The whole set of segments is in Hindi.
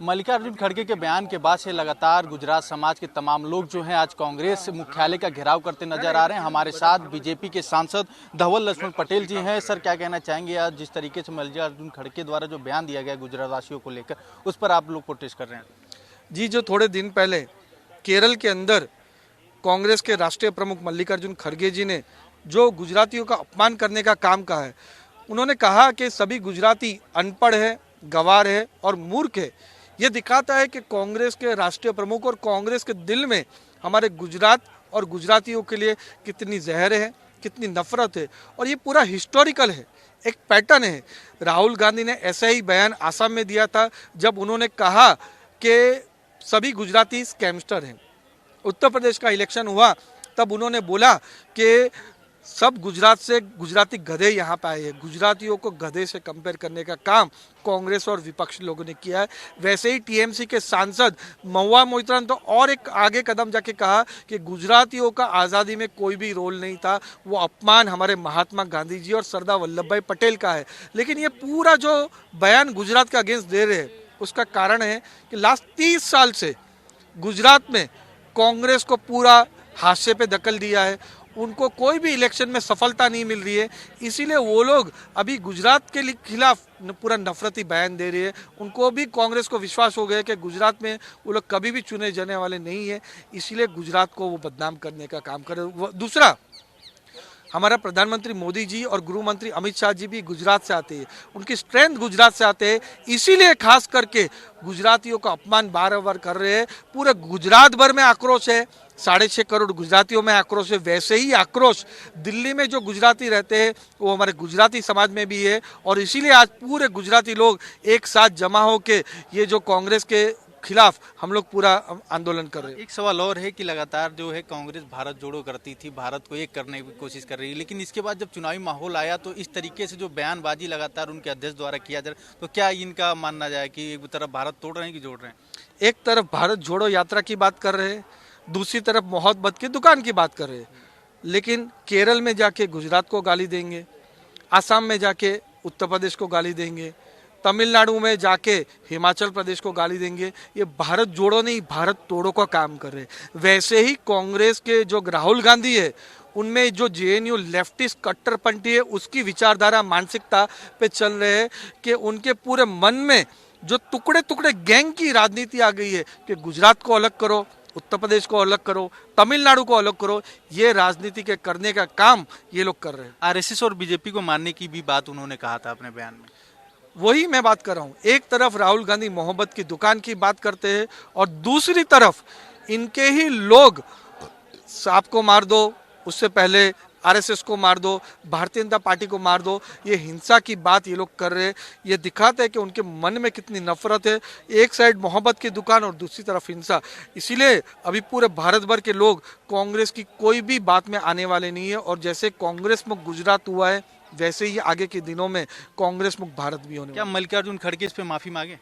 मल्लिकार्जुन खड़गे के बयान के बाद से लगातार गुजरात समाज के तमाम लोग जो हैं आज कांग्रेस मुख्यालय का घेराव करते नजर आ रहे हैं। हमारे साथ बीजेपी के सांसद धवल लक्ष्मण पटेल जी हैं। सर, क्या कहना चाहेंगे आज जिस तरीके से मल्लिकार्जुन खड़गे द्वारा जो बयान दिया गया गुजरात वासियों को लेकर, उस पर आप लोग प्रोटेस्ट कर रहे हैं? जी, जो थोड़े दिन पहले केरल के अंदर कांग्रेस के राष्ट्रीय प्रमुख मल्लिकार्जुन खड़गे जी ने जो गुजरातियों का अपमान करने का काम कहा है, उन्होंने कहा कि सभी गुजराती अनपढ़ है, गंवार है और मूर्ख है। ये दिखाता है कि कांग्रेस के राष्ट्रीय प्रमुख और कांग्रेस के दिल में हमारे गुजरात और गुजरातियों के लिए कितनी जहर है, कितनी नफरत है। और ये पूरा हिस्टोरिकल है, एक पैटर्न है। राहुल गांधी ने ऐसा ही बयान आसाम में दिया था जब उन्होंने कहा कि सभी गुजराती स्कैमस्टर हैं। उत्तर प्रदेश का इलेक्शन हुआ तब उन्होंने बोला कि सब गुजरात से गुजराती गधे यहाँ पे आए हैं। गुजरातियों को गधे से कंपेयर करने का काम कांग्रेस और विपक्षी लोगों ने किया है। वैसे ही टीएमसी के सांसद महुआ मोइत्रान तो और एक आगे कदम जाके कहा कि गुजरातियों का आज़ादी में कोई भी रोल नहीं था, वो अपमान हमारे महात्मा गांधी जी और सरदार वल्लभ भाई पटेल का है। लेकिन ये पूरा जो बयान गुजरात का अगेंस्ट दे रहे हैं, उसका कारण है कि लास्ट 30 साल से गुजरात में कांग्रेस को पूरा हाशिए पे धकेल दिया है। उनको कोई भी इलेक्शन में सफलता नहीं मिल रही है, इसीलिए वो लोग अभी गुजरात के खिलाफ पूरा नफरती बयान दे रही है। उनको भी कांग्रेस को विश्वास हो गया कि गुजरात में वो लोग कभी भी चुने जाने वाले नहीं है, इसीलिए गुजरात को वो बदनाम करने का काम करे। दूसरा, हमारा प्रधानमंत्री मोदी जी और गृह मंत्री अमित शाह जी भी गुजरात से आते हैं, उनकी स्ट्रेंथ गुजरात से आते हैं, इसीलिए खास करके गुजरातियों का अपमान बार बार कर रहे हैं। पूरे गुजरात भर में आक्रोश है, 6.5 करोड़ गुजरातियों में आक्रोश है। वैसे ही आक्रोश दिल्ली में जो गुजराती रहते हैं वो हमारे गुजराती समाज में भी है, और इसीलिए आज पूरे गुजराती लोग एक साथ जमा होकर ये जो कांग्रेस के खिलाफ हम लोग पूरा आंदोलन कर रहे हैं। एक सवाल और है कि लगातार जो है कांग्रेस भारत जोड़ो करती थी, भारत को एक करने की कोशिश कर रही है, लेकिन इसके बाद जब चुनावी माहौल आया तो इस तरीके से जो बयानबाजी लगातार उनके अध्यक्ष द्वारा किया जा रहा है, तो क्या इनका मानना जाए कि एक तरफ भारत तोड़ रहे हैं कि जोड़ रहे हैं? एक तरफ भारत जोड़ो यात्रा की बात कर रहे हैं, दूसरी तरफ मोहब्बत की दुकान की बात कर रहे हैं। लेकिन केरल में जाके गुजरात को गाली देंगे, आसाम में जाके उत्तर प्रदेश को गाली देंगे, तमिलनाडु में जाके हिमाचल प्रदेश को गाली देंगे। ये भारत जोड़ो नहीं, भारत तोड़ो का काम कर रहे हैं। वैसे ही कांग्रेस के जो राहुल गांधी है, उनमें जो जेएनयू लेफ्टिस्ट कट्टरपंथी है, उसकी विचारधारा मानसिकता पे चल रहे हैं कि उनके पूरे मन में जो टुकड़े टुकड़े गैंग की राजनीति आ गई है कि गुजरात को अलग करो, उत्तर प्रदेश को अलग करो, तमिलनाडु को अलग करो। ये राजनीति के करने का काम ये लोग कर रहे हैं। आरएसएस और बीजेपी को मानने की भी बात उन्होंने कहा था अपने बयान में। वही मैं बात कर रहा हूँ। एक तरफ राहुल गांधी मोहब्बत की दुकान की बात करते हैं और दूसरी तरफ इनके ही लोग सांप को मार दो, उससे पहले आरएसएस को मार दो, भारतीय जनता पार्टी को मार दो, ये हिंसा की बात ये लोग कर रहे हैं। ये दिखाते हैं कि उनके मन में कितनी नफरत है। एक साइड मोहब्बत की दुकान और दूसरी तरफ हिंसा। इसीलिए अभी पूरे भारत भर के लोग कांग्रेस की कोई भी बात में आने वाले नहीं है, और जैसे कांग्रेस मुक्त गुजरात हुआ है वैसे ही आगे के दिनों में कांग्रेस मुक्त भारत भी होने। क्या मल्लिकार्जुन खड़गे इस पे माफी मांगे?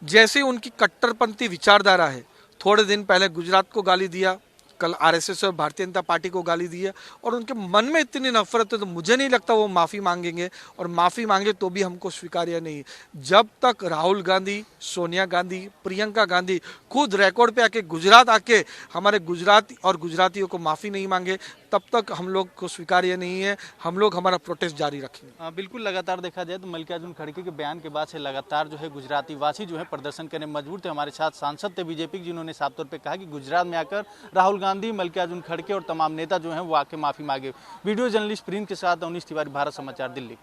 जैसे उनकी कट्टरपंथी विचारधारा है, थोड़े दिन पहले गुजरात को गाली दिया, कल आरएसएस और भारतीय जनता पार्टी को गाली दी है, और उनके मन में इतनी नफरत है तो मुझे नहीं लगता वो माफ़ी मांगेंगे, और माफ़ी मांगे तो भी हमको स्वीकार्य नहीं। जब तक राहुल गांधी, सोनिया गांधी, प्रियंका गांधी खुद रिकॉर्ड पे आके गुजरात आके हमारे गुजराती और गुजरातियों को माफ़ी नहीं मांगे, तब तक हम लोग को स्वीकार्य नहीं है। हम लोग हमारा प्रोटेस्ट जारी रखेंगे। बिल्कुल, लगातार देखा जाए तो मल्लिकार्जुन खड़गे के बयान के बाद से लगातार जो है गुजराती वासी जो है प्रदर्शन करने में मजबूर थे। हमारे साथ सांसद थे बीजेपी के, जिन्होंने साफ तौर पे कहा कि गुजरात में आकर राहुल गांधी, मल्लिकार्जुन खड़गे और तमाम नेता जो हैं वो आके माफी मांगे। वीडियो जर्नलिस्ट प्रिंस के साथ अवनीश तिवारी, भारत समाचार, दिल्ली।